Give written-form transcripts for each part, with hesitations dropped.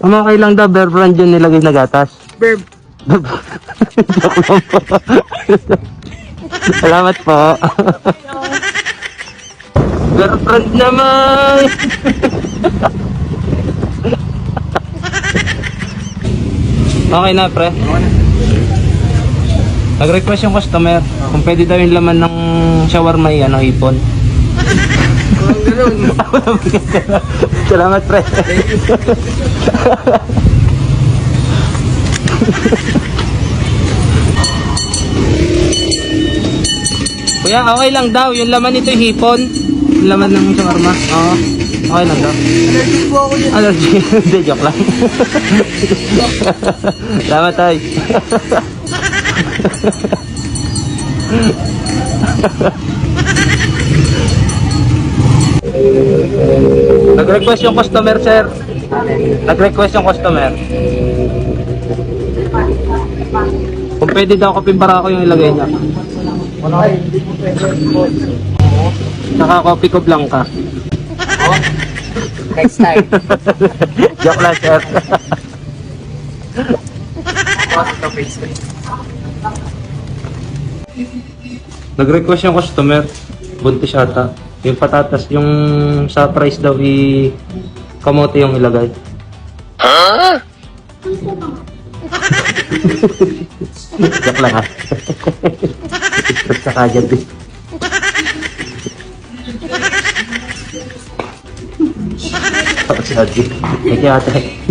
Okay lang daw, bear brand yun nilagay na gatas. Verb. Joke lang po. Salamat po. Bear brand naman. Okay na, pre. Nag-request yung customer kung pwede daw yung laman ng shawarma ano, hipon. Ganun. Salamat, pre. Kuya, okay lang daw. Yung laman nito yung hipon. Yung laman ng shawarma. Oo. Okay lang daw. Allergic po ako yun. Allergy. Hindi, joke lang. Salamat, tay. Nag-request yung customer, sir. Nag-request yung customer. Kung pwede daw kaping barako yung ilagay niya. Ay, hindi po pwede po. Saka kopi ko blanca. Next time. Joke lang, sir. Nag-request yung customer. Buntis ata. Yung patatas, yung sa price daw kamote yung ilagay. Joke lang ha. Sa kagad din. Sorry. Thank you, ate.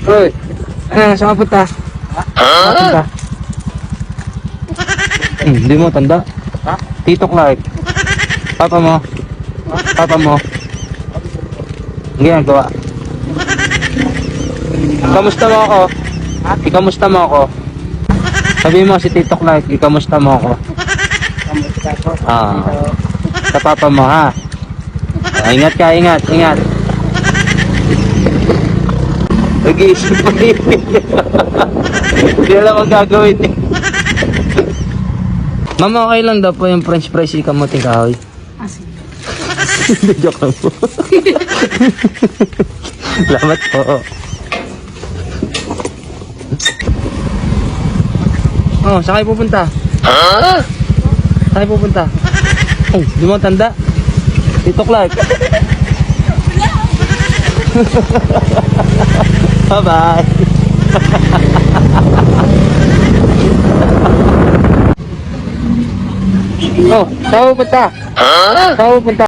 Hoy, saan ka punta? Saan ka punta? Hindi mo tanda. Ha? Tito Clark. Papa mo. Papa mo. Ang ginagawa. Kamusta mo ako? Ikamusta mo ako? Sabi mo si Tito Clark, ikamusta mo ako? Kamusta po? Ah. Sa papa mo ha. Ingat ka, ingat, ingat. Nag-iisip pa rin. Hindi alam ang gagawin eh. Ma'am, okay lang daw po yung french fries ikamuting kahoy. Hindi, joke lang po. Salamat po. Oh, saan kayo pupunta? Saan kayo pupunta? Oh, di mo tanda? Tito Clark. Bye-bye. Oh, saan pupunta? Saan pupunta?